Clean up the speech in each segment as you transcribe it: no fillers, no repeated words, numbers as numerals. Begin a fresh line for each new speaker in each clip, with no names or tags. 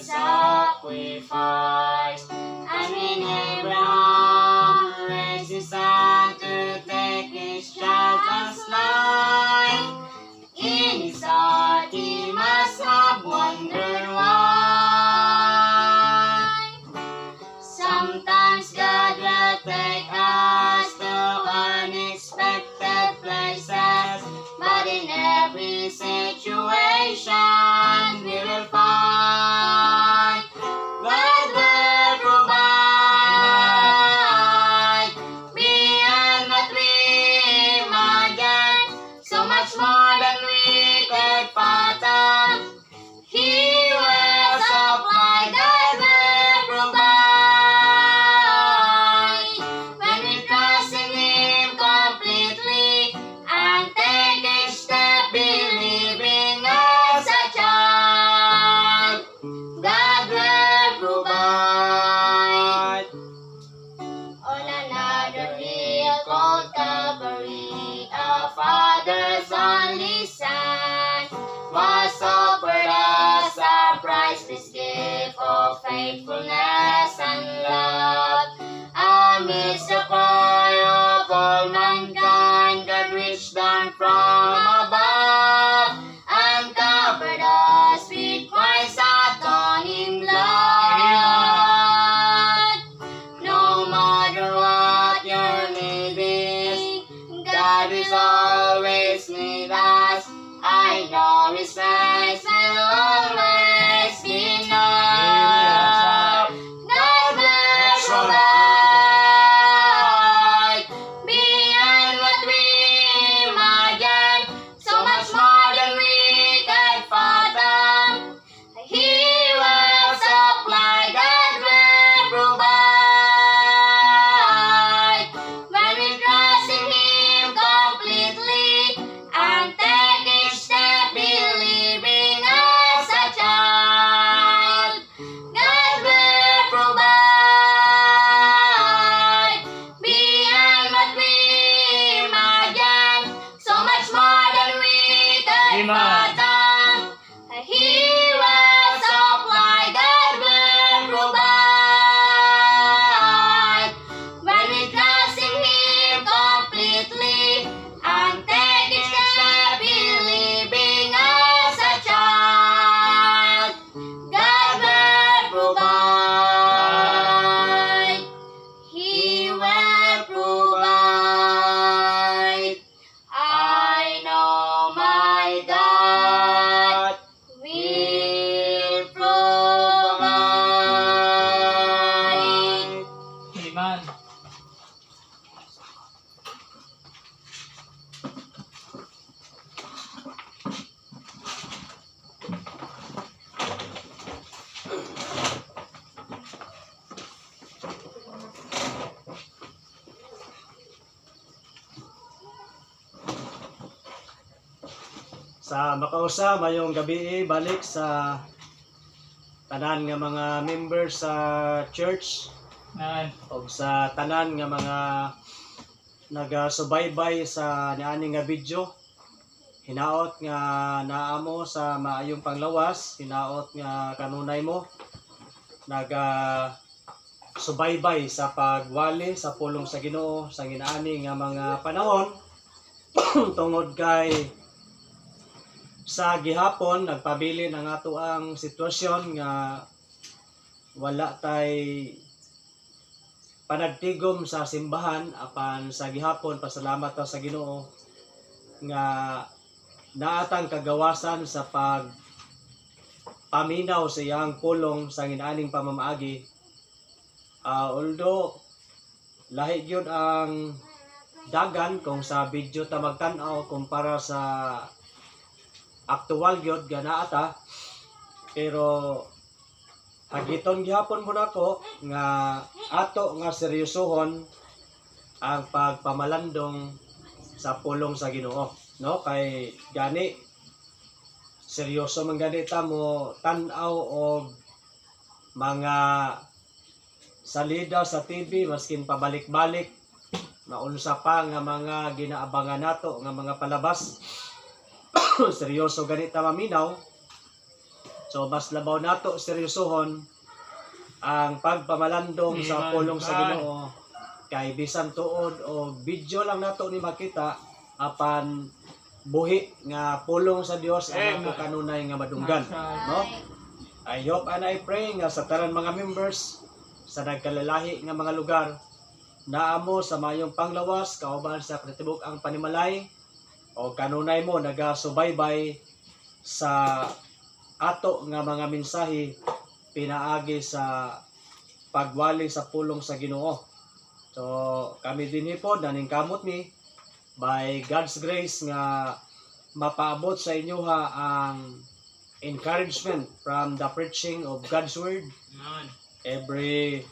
sacrifice. And when Abraham raised his son to take his child's life, in his heart he must have wondered why. Sometimes God will take us to unexpected places, but in every situation we will find God will provide beyond what we imagine, so much more than we could fathom. He will supply, God will provide when we trust in Him completely and take each step believing as a child. God will provide. On another hill called Calvary, a Father's only Son was offered as a priceless gift of faithfulness and love. Amidst the cry of all mankind, God reached down from above and covered us with Christ's atoning blood. No matter what your need is, God is always with us. I know His grace will always be enough. God will provide beyond what we imagine, so much more than we can fathom. He will supply, God will provide when we trust in Him completely and take each step believing as a child. God will provide beyond what we imagine, so much more than we can fathom. He will supply, God will provide when we trust in Him completely and take each step believing as a child. God will provide. He will provide. I know my God will provide.
Amen.
Sa makausa mayong gabi balik sa tanan nga mga members sa church
Amen.
o sa tanan nga mga nagasubaybay sa niani nga video. Hinaot nga naamo sa maayong panglawas, hinaot nga kanunay mo naga subaybay sa pagwali sa pulong sa Ginoo sa ginaani nga mga panahon tungod kay sa gihapon nagpabilin ang ato ang sitwasyon nga wala tay panagtigom sa simbahan apan sa gihapon pasalamat ta sa Ginoo nga naatang kagawasan sa pag paminaw sa iyang pulong sa ginaning pamamaagi. Although lahi gyud ang dagan kung sa video ta magtan-aw kumpara sa aktual gyud ganaata, pero hagiton gihapon mo nako nga ato nga seryosohon ang pagpamalandong sa pulong sa Ginoo, no? Kay gani seryoso man gani ta mo tan-aw og mga salida sa TV maskin pabalik-balik naunsa pa nga mga ginaabangan nato nga mga palabas seryoso ganita maminaw So mas labaw nato seryosohon ang pagpamalandong sa pulong sa Ginoo kay bisan tuod o video lang nato ni makita apan buhi nga pulong sa Dios ang ato kanunay nga madunggan, no? I hope and I pray nga sa tanan mga members sa nagkalalahi nga mga lugar naamo sa mayong panglawas kauban sa katibuk ang panimalay o kanunay mo nagasubaybay sa ato nga mga mensahe pinaagi sa pagwali sa pulong sa Ginoo. So kami dinhi po naningkamot ni by God's grace nga mapaabot sa inyo ha ang encouragement from the preaching of God's word every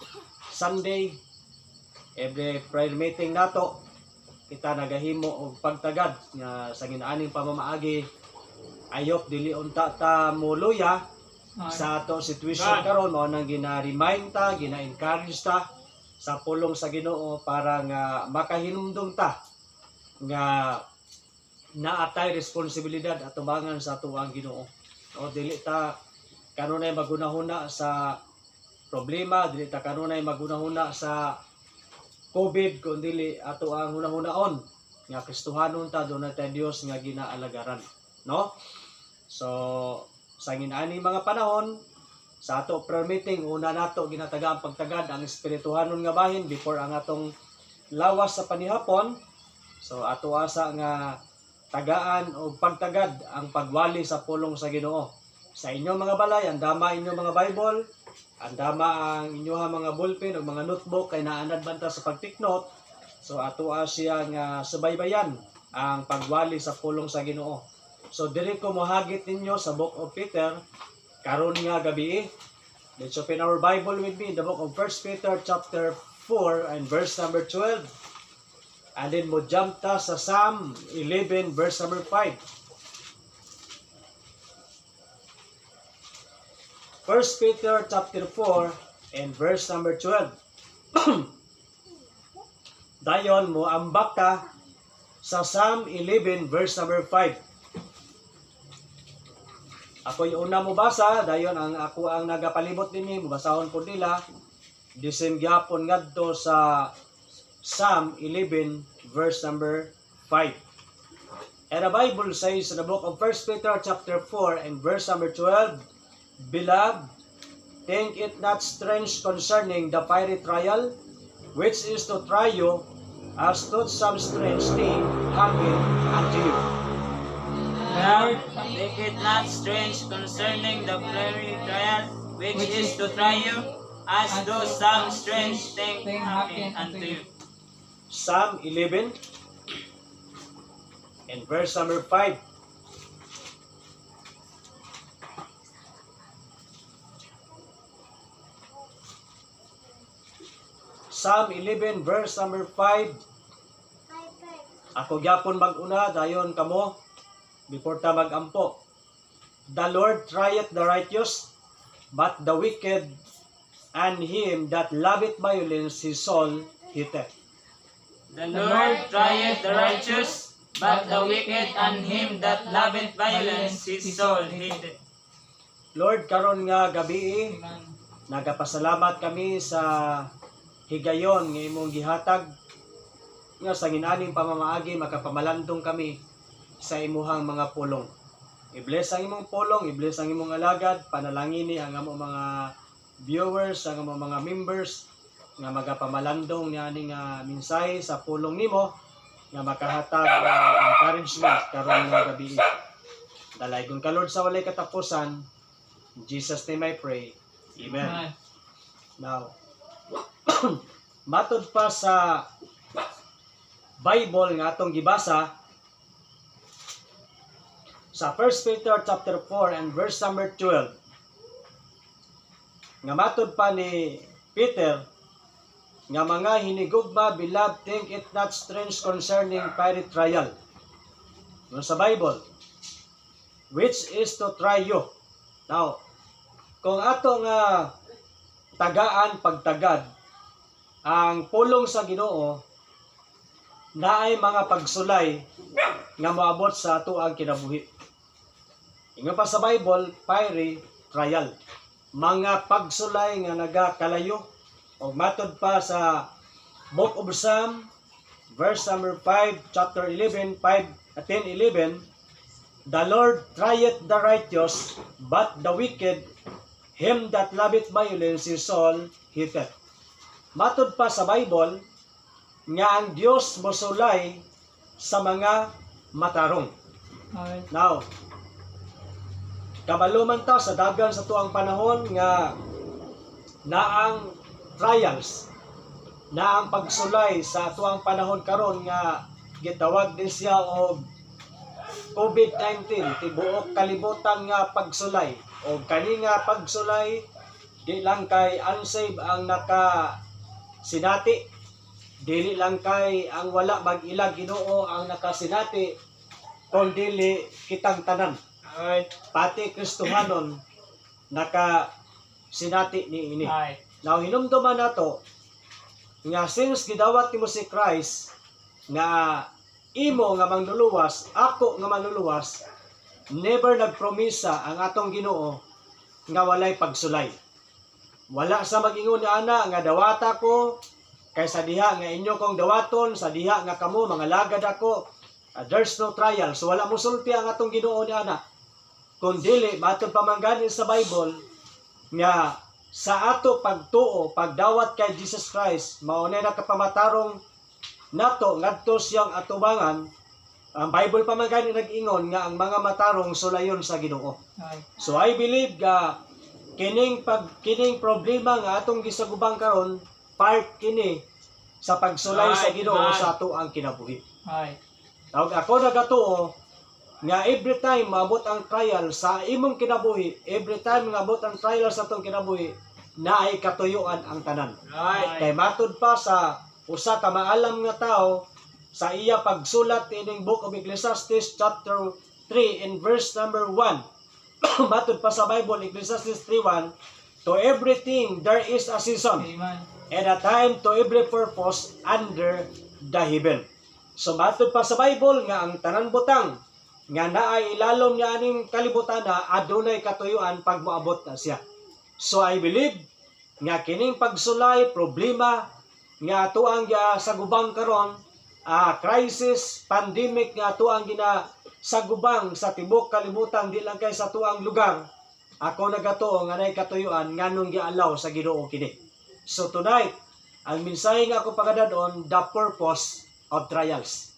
Sunday, every prayer meeting nato kita nagahimo og pagtagad nga sa ginaaning pamamaagi. Ayok dili unta ta muluya sa ato situation karon mao nang gina-remind ta, gina-encourage ta sa pulong sa Ginoo para nga makahinumdum ta nga naatay responsibilidad at tubangan sa tuwang Ginoo. O dili ta kanunay magunahuna sa problema, dili ta kanunay magunahuna sa COVID kundi ato ang hunahunaon nga Kristohanon ta dunay tay Dios nga ginaalagaran, no? So sa ginani mga panahon sa ato prayer meeting una nato ginataga ang pagtagad ang espirituhanon nga bahin before ang atong lawas sa panihapon. So ato asa nga tagaan o pagtagad ang pagwali sa pulong sa Ginoo. Sa inyong mga balay, andama inyong mga Bible, andama ang inyong mga ballpen o mga notebook kay naanad banta sa pagtiknot. So ato siya nga subaybayan ang pagwali sa pulong sa Ginoo. So diri ko mohagit ninyo sa Book of Peter karon nga gabi. Let's open our Bible with me in the book of 1 Peter chapter 4 and verse number 12. And then mo jump ta sa Psalm 11 verse number 5. 1 Peter chapter 4 and verse number 12. Dayon mo ambak ta sa Psalm 11 verse number 5. Ako yung una mo basa, dayon ang ako ang nagapalibot dinhi, mubasahon po nila. Disim gyapon ngadto sa Psalm 11 verse number 5. And the Bible says in the book of 1 Peter chapter 4 and verse number 12, Beloved, think it not strange concerning the fiery trial, which is to try you, as not some strange thing happened unto you.
Lord, think it not strange concerning the fiery trial, which is to try you, as though some strange thing happen unto you.
Psalm 11 and verse number 5. Psalm 11 verse number 5. Ako gyapon mag-una dayon kamo before ta mag-ampo. The Lord trieth the righteous, but the wicked and him that loveth violence his soul hateth.
The Lord trieth the righteous, but the wicked and him that loveth violence his soul hateth.
Lord, karon nga gabi nagapasalamat kami sa higayon nga imong gihatag nga sa ginaning pamamaagi makapamalandong kami sa imuhang mga pulong. I-bless ang imong pulong, i-bless ang imong alagad, panalangini ang among mga viewers, ang among mga members nga magapamalandong niani nga mensahe sa pulong nimo nga makahatag encouragement karon nga gabi. Dalaygon ka Lord sa walay katapusan. In Jesus name I pray. Amen. Now, matod pa sa Bible nga atong gibasa sa 1 Peter chapter 4 and verse number 12. Nga matod pa ni Peter nga mga hinigugma, beloved, think it not strange concerning fiery trial. Sa Bible, which is to try you. Now, kung ato nga tagaan pagtagad ang pulong sa Ginoo, naay mga pagsulay nga moabot sa ato ang kinabuhi. Ingon pa sa Bible, fiery trial. Mga pagsulay nga nagakalayo. O matod pa sa Book of Psalm, verse number 5, chapter 11, 10:11, the Lord trieth the righteous, but the wicked, him that loveth violence, his soul hateth. Matod pa sa Bible, nga ang Dios mosulay sa mga matarong. Now, kabaluman ta sa dagan sa tuang panahon nga naang trials, naang pagsulay sa tuang panahon karon nga gitawag din siya og COVID-19, tibuok kalibutan nga pagsulay. O kani nga pagsulay, di lang kay unsaved ang nakasinati, dili lang kay ang wala mag-ilag Ginoo ang nakasinati, kundi kitang tanan. Pati Kristohanon nakasinati ni ini. Now hinumduman nato nga since gidawat nimo si Christ nga imo nga mangluluwas, ako nga mangluluwas, never nagpromisa ang atong Ginoo nga walay pagsulay. Wala sa mag-ingon ni ana nga dawata ko kaysa diha nga inyo kong dawaton, sa diha nga kamo mga lagad ako. There's no trial. So wala musulti ang atong Ginoo ni ana. Kundi matod pamanggani sa Bible nga sa ato pagtuo, pagdawat kay Jesus Christ, mao na nakapamatarong nato ngadto siyang atubangan. Ang Bible pamanggani nag-ingon nga ang mga matarong sulayon sa Ginoo. So I believe nga kining problema nga atong gisagubang karon, part kini sa pagsulay sa Ginoo sa ato ang kinabuhi. Tawag ako nagatuo nga every time maabot ang trial sa imong kinabuhi, every time nga abot ang trial sa atong kinabuhi, naay katuyuan ang tanan. Kay matod pa sa usa ka maalam nga tawo sa iya pagsulat ining Book of Ecclesiastes chapter 3 in verse number 1. Matod pa sa Bible, Ecclesiastes 3:1, to everything there is a season, and a time to every purpose under the heaven. So matod pa sa Bible nga ang tanan butang nga naay ilalom niya aning kalibutan na adunay katuyuan pag moabot na siya. So I believe nga kining pagsulay problema nga ato ang sagubang karon, crisis, pandemic nga ato ang ginasagubang sa tibok kalibutan, di lang kay sa tuang lugar. Ako nagatuo nga nay katuyuan nganong gialaw sa Ginoo kini. So tonight, ang mensahe nga ako pagadadon, the purpose of trials.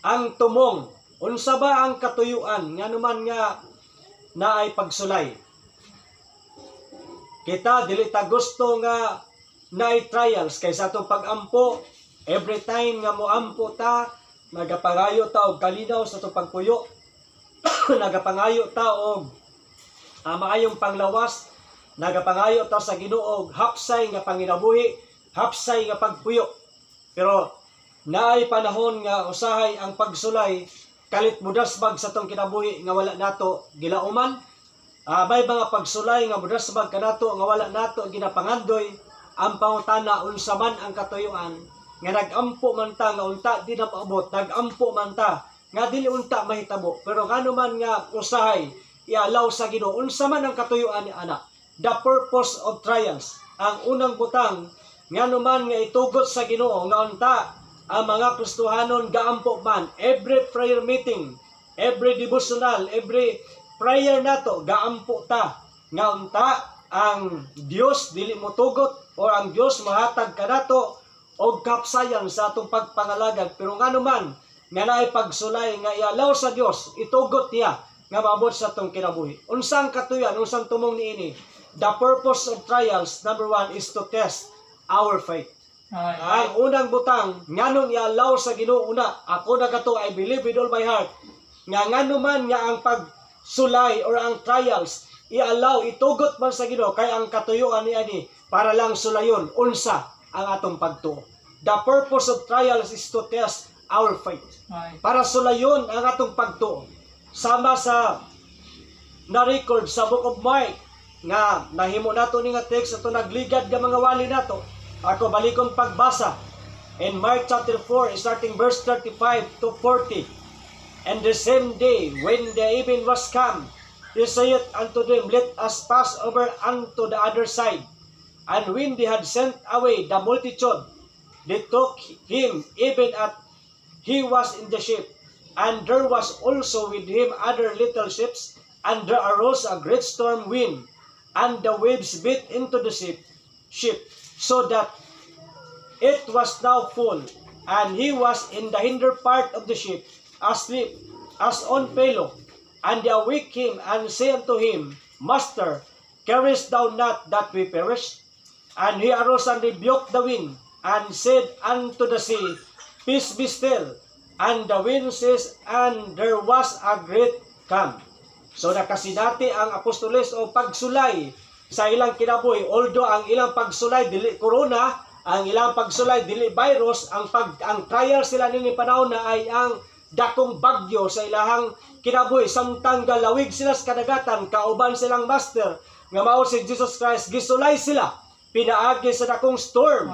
Ang tumong, unsa ba ang katuyuan nga naman nga naay pagsulay? Kita dili ta gusto nga naay trials kaysa atong pagampo. Every time nga moampo ta, nagapangayo ta og kalinaw sa atong pagpuyo. Nagapangayo ta og maayong panglawas. Nagapangayo ta sa Ginoo og hapsay nga panginabuhi, hapsay nga pagpuyo. Pero naay panahon nga usahay ang pagsulay kalit mudasbag sa tong kinabuhi nga wala nato gilauman. May mga pagsulay nga mudasbag kanato nga wala nato ginapangandoy. Ang pangutana unsa man ang katuyuan nga nagampo man ta nga unta di na paabot, nagampo man ta nga dili unta mahitabo, pero ngano man nga usahay ialaw sa Ginoo unsa man ang katuyuan ni ana. The purpose of trials, ang unang butang ngano man nga itugot sa Ginoo nga unta ang mga Kristohanon gaampo man, every prayer meeting, every devotional, every prayer nato gaampo ta nga unta ang Dios dili mo tugot o ang Dios mahatag kanato og kapsayan sa atong pagpangalagad. Pero ngano man nga naay pagsulay nga ialaw sa Dios, itugot niya nga maabot sa atong kinabuhi. Unsang katuyan, unsang tumong niini? The purpose of trials, number 1, is to test our faith. Ang unang butang, nganong ialaw sa Ginoo una, ako nagato, I believe with all my heart, nga ngano man nga ang pagsulay or ang trials, ialaw, itugot man sa Ginoo, kay ang katuyuan niya ni, para lang sulayon, unsa ang atong pagtuo. The purpose of trials is to test our faith. Para sulayon ang atong pagtuo. Sama sa na-record sa Book of Mark, nga nahimo nato ni nga text ato nagligad nga mga wali nato. Ako balikon pagbasa in Mark chapter 4 starting verse 35 to 40. And the same day when the even was come, he saith unto them, Let us pass over unto the other side. And when they had sent away the multitude, they took him even as he was in the ship. And there was also with him other little ships, and there arose a great storm wind, and the waves beat into the ship, so that it was now full. And he was in the hinder part of the ship, asleep, as on pillow. And they awake him, and say unto him, Master, carest thou not that we perish? And he arose and rebuked the wind, and said unto the sea, Peace be still. And the wind ceased, and there was a great calm. So nakasinati ang apostoles o pagsulay sa ilang kinabuhi. Although ang ilang pagsulay dili corona, ang ilang pagsulay dili virus, ang trial sila nini panahon na ay ang dakong bagyo sa ilahang kinabuhi. Samtang galawig sila sa kadagatan, kauban silang master nga mao si Jesus Christ, gisulay sila pinaagi sa dakong storm.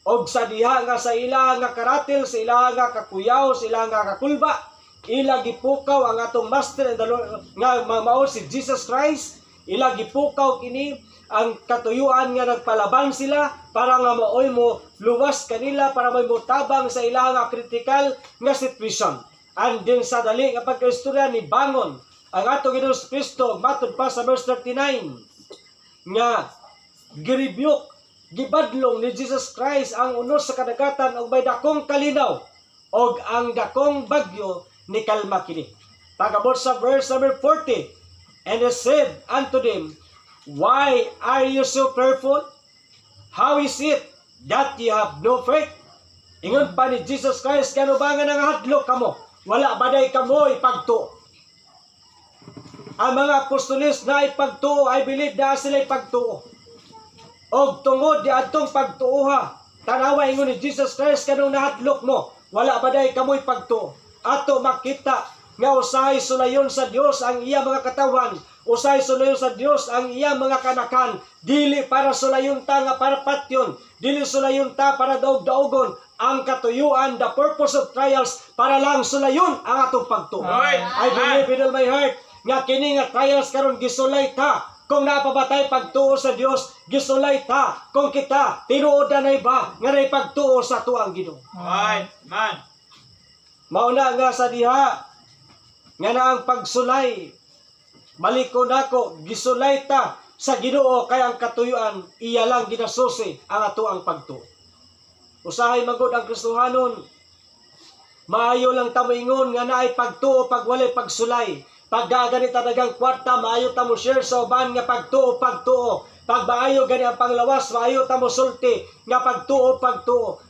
Og sa diha nga sa ila nga karatil, sa ila nga kakuyaw, sa ila nga kakulba, ila gipukaw ang atong master and the Lord, nga mao si Jesus Christ. Ila gipukaw kini ang katuyuan nga nagpalaban sila para nga maoy mo luwas kanila, para may motabang sa ila nga critical nga situation. And din sa dali nga pagkaistorya ni bangon ang atong Ginoong Kristo, matod pa sa verse 39 nga girebuke, gibadlong ni Jesus Christ ang unos sa kadagatan og may dakong kalinaw, og ang dakong bagyo ni kalma kini. Pagabot sa verse number 40, and he said unto them, Why are you so fearful? How is it that you have no faith? Ingon pa ni Jesus Christ, kano ba nga nanghadlok kamo? Wala baday kamo ipagtuo. Ang mga apostoles na ipagtuo, I believe na sila ipagtuo. Og tungod di adtong pagtuoha, tanawa ingon ni Jesus Christ, kanong nahadlok mo, wala baday kamo ipagtuo. Ato makita nga usahay sulayon sa Dios ang iya mga katawan, usahay sulayon sa Dios ang iya mga kanakan, dili para sulayon ta nga para patyon, dili sulayon ta para daog-daogon. Ang katuyuan, the purpose of trials, para lang sulayon ang atong pagtuo. I believe with all my heart nga kini nga trials karon gisulay ta. Kung napabatay pagtuo sa Dios, gisulay ta. Kung kita tinuod na ba nga nay pagtuo sa tuang Ginoo.
Man.
Mauna nga sa diha nga na ang pagsulay, maliko nako, gisulay ta sa Ginoo, kay ang katuyuan iya lang ginasusi ang ato ang pagtuo. Usahay magod ang Kristohanon, maayo lang ta moingon nga naay pagtuo pag walay pagsulay. Pag gani ta dagang kwarta, maayo ta mo share sa uban nga pagtuo. Pag maayo gani ang panglawas, maayo ta mo sulti nga pagtuo.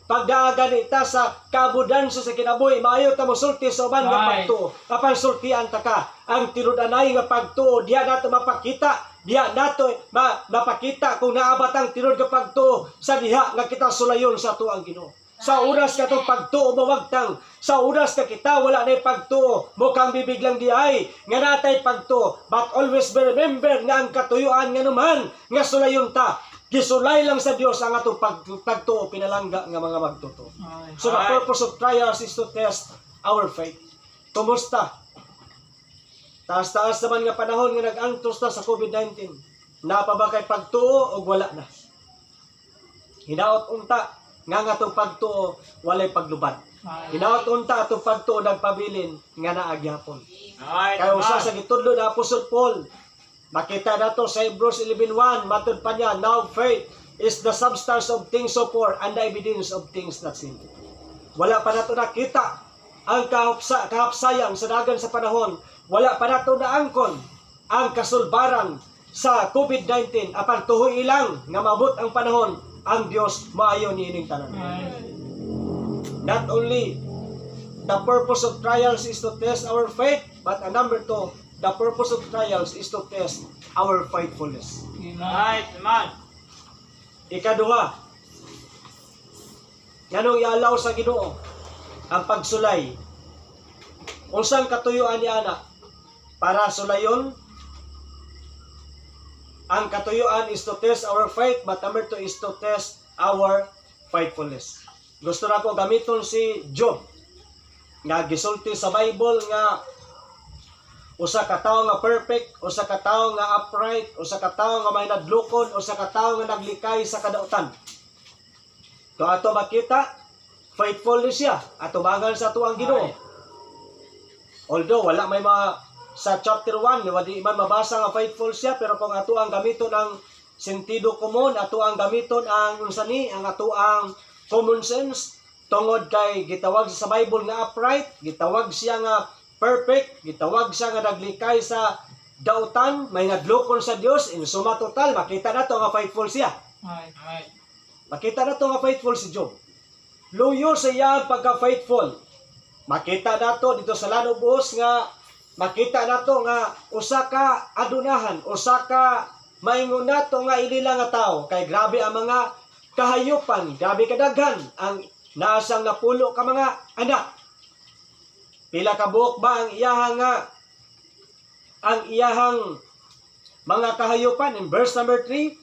Pag gani ta sa kabudanso sa kinabuhi, maayo ta mo sulti sa uban nga pagtuo. Apan sultian ta ka ang tinud-anay nga pagtuo, diha nato mapakita. Diha nato mapakita kung naabat ang tinud nga pagtuo sa diha nga kita sulayon sa tuang Ginoo. Sa oras ka itong pagtuo mawagtang, sa oras ka kita wala na pagtuo, mukhang bibiglang diay nga natay pagtuo. But always remember nga ang katuyuan nga naman nga sulayon ta, gisulay lang sa Dios ang atong pagtuo, pinalangga nga mga magtuto. So the purpose of trials is to test our faith. Kumusta? Taas-taas naman nga panahon nga nag-antos na sa COVID-19. Napa ba kay pagtuo o wala na? Hinaot unta nga atong pagtuo walay paglubad. Hinaot unta atong pagtuo nagpabilin nga naagyapon. Kaya usa sa gitudlo na Apostol Paul, makita nato sa Hebrews 11:1, matud pa niya, now faith is the substance of things hoped for and the evidence of things not seen. Wala pa nato nakita ang kahapsayang sa dagan sa panahon. Wala pa nato naangkon ang kasulbaran sa COVID-19. Apan tuhoy ilang nga mabot ang panahon, ang Dios maayo niining tanan. Not only the purpose of trials is to test our faith, but number 2, the purpose of trials is to test our faithfulness.
Man.
Ikaduha, nganong ialaw sa Ginoo ang pagsulay. Unsang katuyuan niya ana para sulayon? Ang katuyuan is to test our faith, but number 2 is to test our faithfulness. Gusto na ko gamiton si Job, nga gisulti sa Bible nga usa ka tawo nga perfect, usa ka tawo nga upright, usa ka tawo nga may nadlukon, usa ka tawo nga naglikay sa kadautan. To ato makita, faithful ni siya, atubangan sa tuang Ginoo. Although wala may sa chapter 1, wadi man mabasa nga faithful siya, pero kung ato ang gamiton ang sentido komon, ato ang gamiton ang unsani, ang ato ang common sense, tungod kay gitawag sa Bible nga upright, gitawag siya nga perfect, gitawag siya nga naglikay sa dautan, may nadlukon sa Dios, in suma total, makita nato nga faithful siya. Makita nato nga faithful si Job. Luyo sa iya ang pagka-faithful. Makita nato dito sa Lanubos nga makita nato nga usa ka adunahan, usa ka maingon nato nga ilila nga tao, kay grabe ang mga kahayupan, grabe kadaghan ang naasang napulo ka mga anak. Pila ka buok ba ang iyahang mga kahayupan? In verse number 3,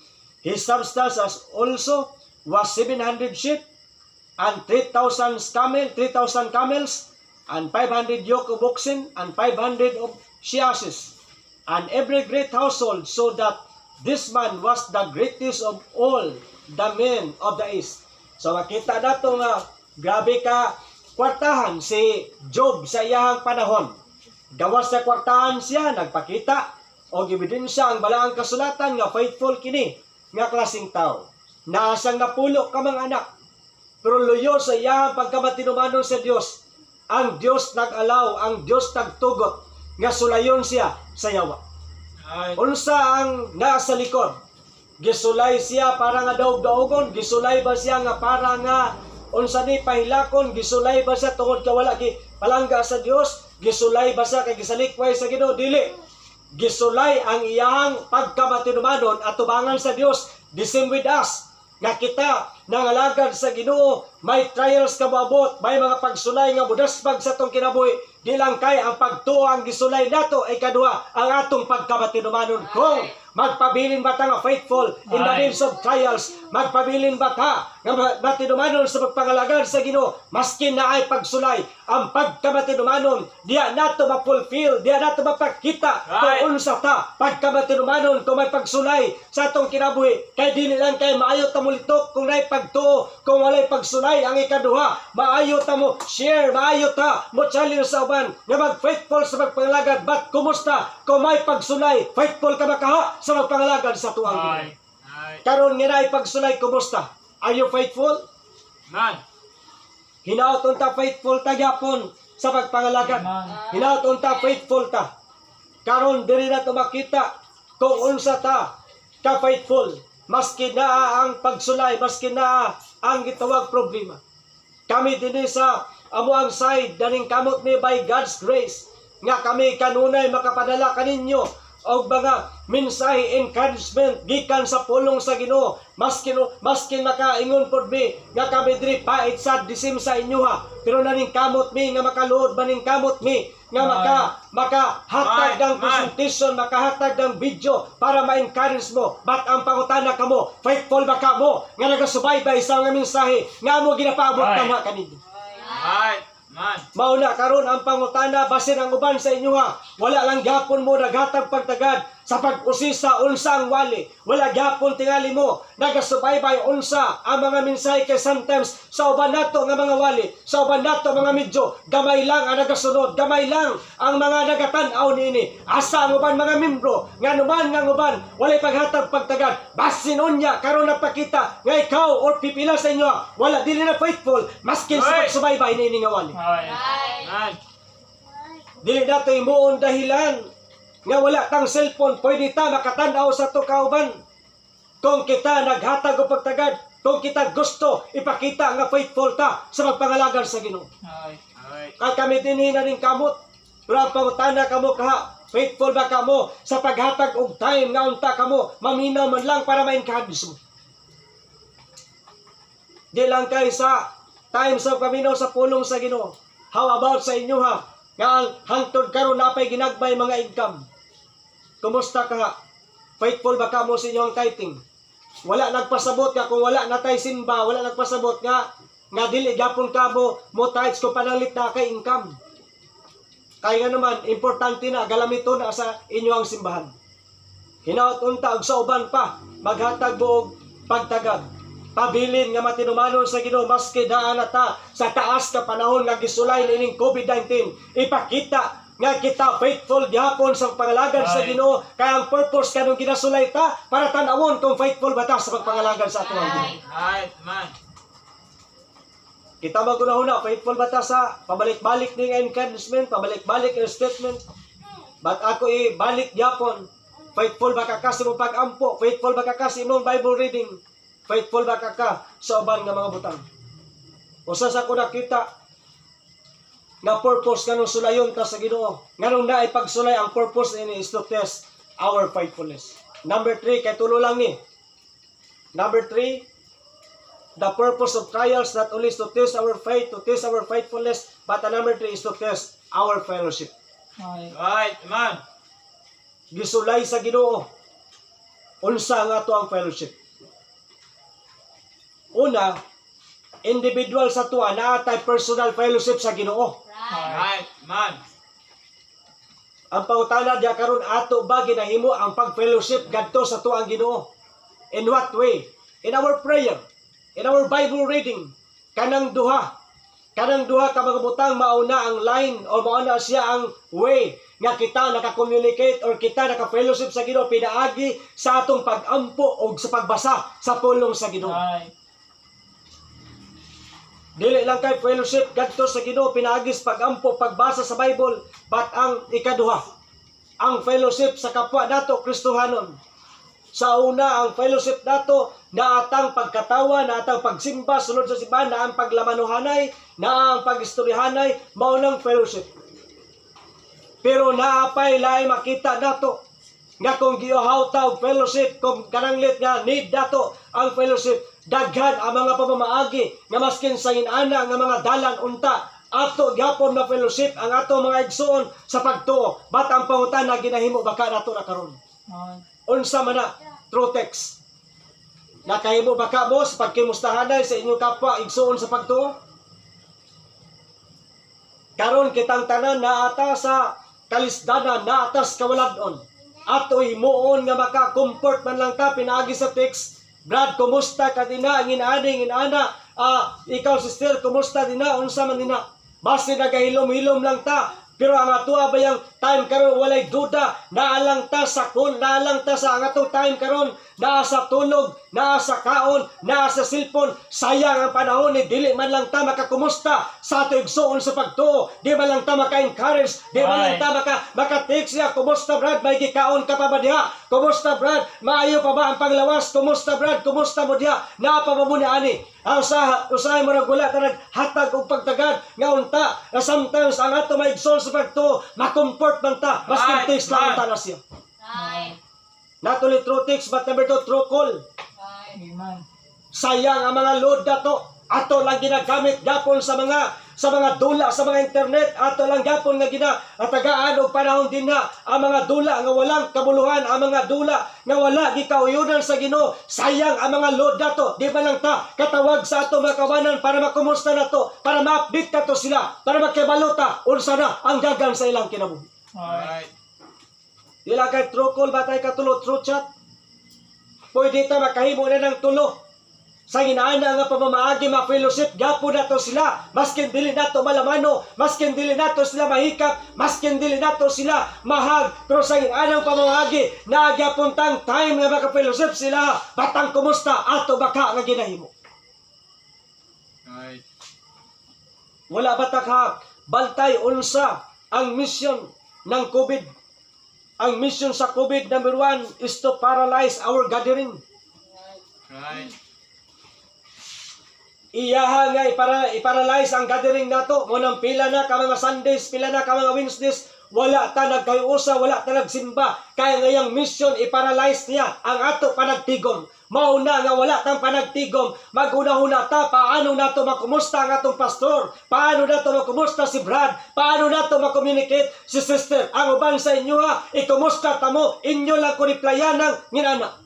his substance also was 700 sheep and 3,000 camels and 500 yoke of oxen and 500 of she-asses and every great household, so that this man was the greatest of all the men of the east. So makita nato nga grabe ka kwartahan si Job sa iyahang panahon. Gawas sa kwartahan siya, nagpakita o ebidensya ang balaang kasulatan nga faithful kini nga klaseng tao. Naasang napulo ka mga anak, pero luyo sa iyahang pagkamatinumanon sa Dios. Ang Dios nag-alaw, ang Dios nagtugot nga sulayon siya sa yawa. Unsa ang nasa likod? Gisulay siya para nga daog-daogon, gisulay ba siya nga para nga unsa ni pahilakon, gisulay ba siya tungod ka wala gi palangga sa Dios, gisulay ba siya kay gisalikway sa Ginoo? Dili. Gisulay ang iyang pagkamatinumanon at tubangan sa Dios. The same with us. Nga kita nangalagad sa Ginoo, may trials ka moabot, may mga pagsulay nga budaspag sa tong kinabuhi. Di lang kay ang pagtuo ang gisulay nato ay kadua ang atong pagkamatinumanon. Kung magpabilin ba ta nga faithful in the midst of trials, magpabilin ba ta nga matinumanon sa pagpangalagad sa Ginoo, maskin na ay pagsulay, ang pagkamatinumanon diya nato ma-fulfill, diya nato mapakita kung unsa ta pagkamatinumanon kung may pagsulay sa atong kinabuhi. Kay dili lang kay maayo ta mo litok kung nay pagtuo, kung walay pagsulay ang ikaduha, maayo ta mo share, maayo ta mo challenge sa uban nga mag-faithful sa pagpangalagad. But kumusta kung may pagsulay, faithful ka makaha sa pagpangalagad sa tuwang Ginoo? Karon nga nay pagsulay, kumusta? Are you faithful?
Man.
Hinaot unta faithful ta gyapon sa pagpangalagad. Hinaot unta faithful ta. Karon diri na to makita kung unsa ta ka faithful, maski na ang pagsulay, maski na ang gitawag problema. Kami dinhi sa amuang side daning kamot ni by God's grace nga kami kanunay makapadala kaninyo og mga mensahe encouragement gikan sa pulong sa Ginoo. Maskin makaingon pod mi nga kami diri pait sad disim sa inyo ha, pero naning kamot mi nga makaluod baning kamot mi nga makahatag ng presentation, makahatag ng video para ma-encourage mo. But ang pangutana kamo, faithful ba kamo nga nagasubaybay sa nga mensahe nga mo ginapaabot na kaninyo? Mauna karon ang pangutana, basin ang uban sa inyo ha, wala lang gapon mo naghatag pagtagad sa pag-usisa unsa ang wali, wala gapon tingali mo nagasubaybay unsa ang mga mensahe. Kay sometimes sa uban nato nga mga wali, sa uban nato mga medyo gamay lang ang nagasunod, gamay lang ang mga nagatan-aw niini. Asa ang uban mga membro nga numan nga uban walay paghatag pagtagad, basin unya karon napakita nga ikaw or pipila sa inyo wala dili na faithful maskin sa pagsubaybay niini nga wali. Dili nato imuon dahilan nga wala tang cellphone, pwede ta makatanaw sa to kauban. Kung kita naghatag og pagtagad, kung kita gusto ipakita nga faithful ta sa pagpangalagan sa Ginoo. Kay kami dinhi na ning kamot, pero ang pangutana kamo kaha, faithful ba kamo sa paghatag og time nga unta kamo maminaw man lang para ma-encourage mo? Di lang kay sa time sa paminaw sa pulong sa Ginoo. How about sa inyo ha? Nga ang hangtod karon napay ginagbay mga income. Kumusta ka? Faithful ba ka mo sa inyong tithing? Wala nagpasabot ka kung wala na tay simba, wala nagpasabot nga dili gapon ka mo tithes ko panalit na kay income. Kaya nga naman, importante na galamito na sa inyong simbahan. Hinaot unta og sa uban pa, maghatag buog pagtagad. Pabilin nga matinumanon sa Ginoo maski daan ta sa taas ka panahon nga gisulay nining COVID-19. Ipakita nga kita faithful gihapon sa pangalagad sa Ginoo, kaya ang purpose kanong ginasulay ta para tan-awon kung faithful ba ta sa pagpangalagad sa ato ang Ginoo.
Right, man.
Kita magunahuna, faithful ba ta sa pabalik-balik ning encouragement, pabalik-balik ng statement. But ako ibalik gyapon, faithful ba ka sa imong pag-ampo, faithful ba ka sa imong Bible reading, faithful ba ka sa uban nga mga butang. Usa sa ko nakita nga purpose kanong sulayon ta sa Ginoo. Nganong naay pagsulay ang purpose ini is to test our faithfulness. Number 3 kay tulo lang ni. Number 3, the purpose of trials not only is to test our faith, to test our faithfulness, but number 3 is to test our fellowship.
Right, man.
Gisulay sa Ginoo unsa nga to ang fellowship. Una, individual sa tuwa naatay personal fellowship sa Ginoo.
Right, man.
Ang pangutana diya karon ato ba ginahimo ang pag-fellowship gadto sa tuwa ang Ginoo? In what way? In our prayer, in our Bible reading, kanang duha ka mga butang mauna ang line o mauna siya ang way nga kita naka-communicate or kita naka-fellowship sa Ginoo pinaagi sa atong pag-ampo o sa pagbasa sa pulong sa Ginoo. Dili lang kay fellowship gadto sa Ginoo pinaagi sa pag-ampo pagbasa sa Bible, but ang ikaduha, ang fellowship sa kapwa nato Kristohanon. Sa una, ang fellowship nato naatang pagkatawa, naatang pagsimba sulod sa simbahan, na ang paglamanuhanay, na ang pagistoryahanay, maunang fellowship. Pero naapay lain makita nato nga kung giuhawtaw fellowship, kung kananglit nga need nato ang fellowship, daghan ang mga pamamaagi nga maskin sa inana nga mga dalan unta ato gyapon na fellowship ang ato mga igsoon sa pagtuo. Bat ang pangutan na ginahimo baka nato na karon. Unsa man na true text. Nakahimo baka mo sa pagkimustahanay sa inyong kapwa igsoon sa pagtuo? Karon kitang tanan naata sa kalisdanan, naata sa kawaladon. Ato himuon nga maka-comfort man lang ta pinaagi sa text. Brad, kumusta ka dina? Nginaani, nginana. Ikaw sister, kumusta dina? Unsa man dina? Basta nagahilom-hilom lang ta. Pero ang atua ba yung time karon walay duda, naalang ta sa ang atong time karon, naa sa tulog, naa sa kaon, naa sa cellphone. Sayang ang panahon ni dili man lang ta makakumusta sa ato igsoon sa pagtuo. Di man lang ta maka-encourage, di man lang ta maka-text niya, kumusta Brad, may gikaon ka pa ba diha? Kumusta Brad, maayo pa ba ang panglawas? Kumusta Brad, kumusta mo diha? Naa pa ba mo ni ani? Usahay mo nagwala ka naghatag og pagtagad nga unta na sometimes ang ato may igsoon sa pagtuo makomfort man ta mas text lang ta na siya. Not only true text but number 2 true call. Sayang ang mga load dato ato lang ginagamit gapon sa mga dula sa mga internet, ato lang gapon nga ginatagaan og panahon din na ang mga dula nga walang kabuluhan, ang mga dula nga wala gikauyunan sa Ginoo. Sayang ang mga load dato. Di ba lang ta katawag sa ato mga kawanan para makumusta nato, para ma-update nato sila, para makibalo ta unsa na ang dagan sa ilang kinabuhi.
Right.
Dila kay true call batay katulo true chat. Pwede ta makahimo na ng tulo. Sa inaana nga pamamaagi ma-fellowship, gapo na to sila. Maskin dili nato malamano, maskin dili nato sila mahikap, maskin dili nato sila mahag. Pero sa inaanang pamamaagi, nagyapuntang time nga maka-fellowship sila. Batang kumusta, ato baka nga ginahimo.
Right.
Wala batak ha, bantay unsa ang mission ng COVID. Ang mission sa COVID, number 1, is to paralyze our gathering.
Right.
Iyaha nga iparalyze ang gathering nato. Munang pila na ka mga Sundays, pila na ka mga Wednesdays, wala ta nagkayusa, wala ta nagsimba. Kaya ngayang mission iparalyze niya ang ato panagtigom. Mauna nga wala tang panagtigom, maguna-huna ta paano nato makumusta ang atong pastor, paano nato makumusta si Brad, paano nato makommunicate si sister. Ang uban sa inyo ha, ikumusta ta mo, inyo lang ko replyan ng nginana.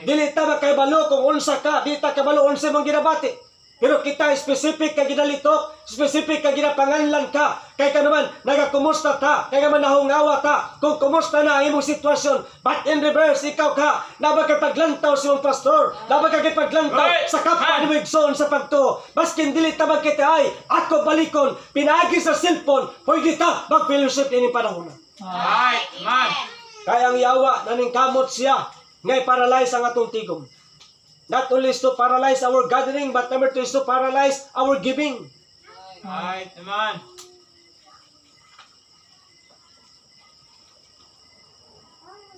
Dili ta makaibalo kung unsa ka, di ta kabalo unsa mong ginabati. Pero kita specific ka ginalitok, specific ka ginapanganlan ka. Kay ka naman nagakumusta ta, kay ka man nahungawa ta. Kung kumusta na ang imong sitwasyon, but in reverse ikaw ka nabagkapaglantaw sa imong pastor, nabagkapaglantaw sa kapwa ni Wigson sa pagtuo. Baskin dili ta magkita ay ako balikon, pinagi sa cellphone, pwede ta mag-fellowship ini panahon.
Right, man.
Kaya ang yawa naning kamot siya ngay paralyze ang atong tigom. Not only is to paralyze our gathering, but number 2 is to paralyze our giving.
Right, man.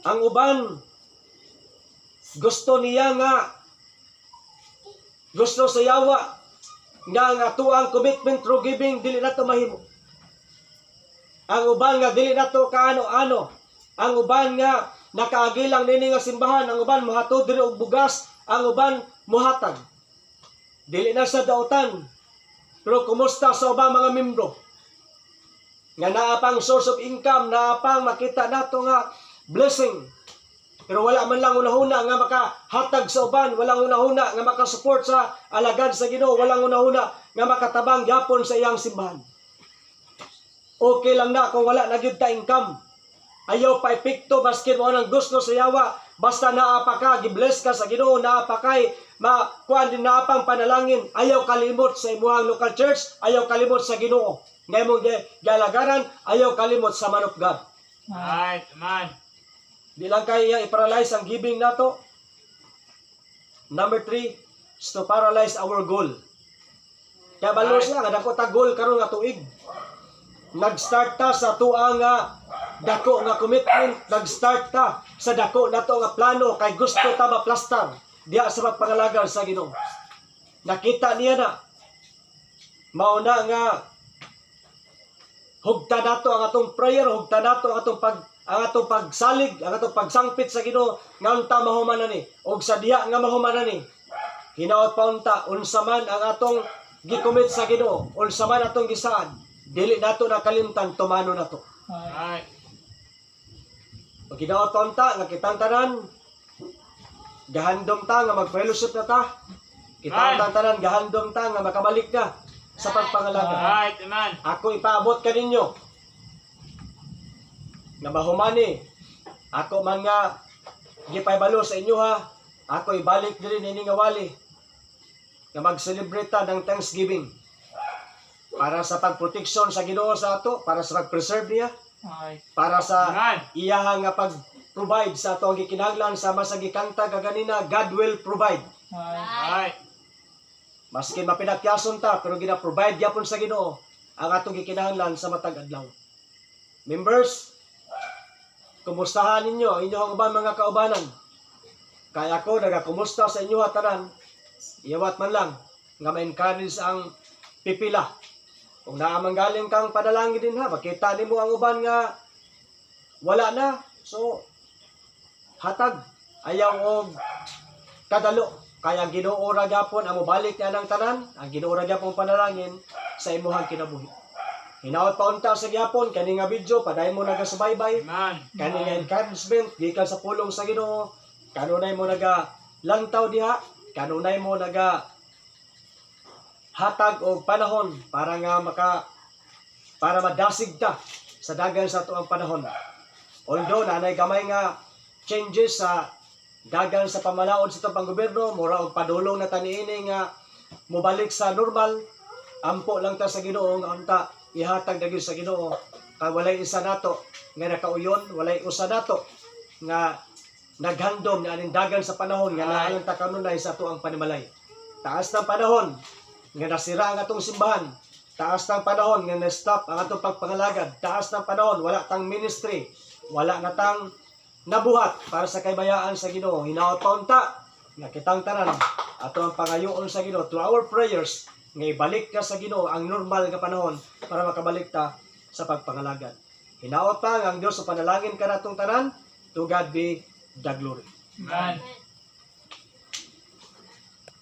Ang uban, gusto niya nga, gusto sa yawa, nga ang atuang commitment through giving, dili na to mahimo. Ang uban nga, dili na to kaano-ano. Ang uban nga, nakaagilang nini nga simbahan, ang uban, mahatod diri og bugas, ang uban muhatag. Dili na sa dautan. Pero kumusta sa ubang mga membro? Nga naapang source of income, naapang makita nato nga blessing. Pero wala man lang unahuna nga makahatag sa uban, walang unahuna nga makasupport sa alagad sa Ginoo, walang unahuna nga makatabang gyapon sa iyang simbahan. Okay lang na kung wala na gyud ta income. Ayaw pa epekto baskin mo nang gusto sa yawa. Basta naapa ka, gibless ka sa Ginoo, naapa kay makuan din naapang panalangin. Ayaw kalimot sa imuhang local church, ayaw kalimot sa Ginoo. Ngay mong galagaran, ayaw kalimot sa man of God.
Right, man.
Di lang kaya i-paralyze ang giving nato. Number 3 is to paralyze our goal. Kaya balo siya, nga dako ta goal karon nga tuig. Nag-start ta sa tuang nga dako nga commitment, nag-start ta sa dako nato nga plano kay gusto ta maplastar diha sa pagpangalagan sa Ginoo. Nakita niya na mauna nga hugta nato ang atong prayer, hugta nato ang atong pagsalig, ang atong pagsangpit sa Ginoo nga unta mahuman ni og sa diha nga mahuman ni. Hinaot pa unta unsa man ang atong gicommit sa Ginoo, unsa man atong gisaad, dili nato nakalimtan tumano nato.
Right.
Pag hinaot pa unta nga kitang tanan gahandom ta nga mag-fellowship na ta. Kitang tanan gahandom ta nga makabalik na sa pagpangalaga.
Right, man.
Ako ipaabot ka ninyo nga mahumani. Ako man nga gipaybalo sa inyo ha. Ako ibalik diri nini nga wali nga mag-celebrate ta ng Thanksgiving para sa pagproteksyon sa Ginoo sa ato, para sa pag-preserve niya,
Right.
para sa
Man.
iyaha nga pag-provide sa ato ang gikinahanglan sama sa gikanta kaganina, God will provide.
Right.
Maski mapinakyason ta, pero gina-provide gyapon sa Ginoo ang atong gikinahanglan sa matag adlaw. Members, kumustahan ninyo inyong ubang mga kaubanan. Kaya ako nagakumusta sa inyo tanan. Iyawat man lang nga ma-encourage ang pipila. Kung naamang galing kang panalangin din ha, makita nimo ang uban nga wala na. So hatag ayaw og kadalo. Kaya ang Ginoo ra gyapon ang mobalik niya ng tanan, ang Ginoo ra gyapon panalangin sa imuhang kinabuhi. Hinaot pa unta sa gyapon kani nga video paday mo nagasubaybay,
Man.
kani nga encouragement gikan sa pulong sa Ginoo, kanunay mo naga lantaw diha, kanunay mo naga hatag og panahon para nga para madasig ta sa dagan sa tuang panahon. Although nanay gamay nga changes sa dagan sa pamalaod sa itong panggobyerno, mura og padulong na taniini nga mobalik sa normal, ampo lang ta sa Ginoo nga unta ihatag dagyo sa Ginoo. Kay walay isa nato nga nakauyon, walay usa nato nga naghandom na aning dagan sa panahon nga naayon ta kanunay sa tuang panimalay. Taas ng panahon nga nasira ang atong simbahan, taas ng panahon nga na-stop ang atong pagpangalagad, taas ng panahon wala tang ministry, wala na tang nabuhat para sa kaybayaan sa Ginoo. Hinaot pa unta nga kitang tanan ato ang pangayoon sa Ginoo through our prayers nga ibalik ka sa Ginoo ang normal nga panahon para makabalik ta sa pagpangalagad. Hinaot pa nga ang Dios sa panalangin kanatong tanan, to God be the glory.
Man.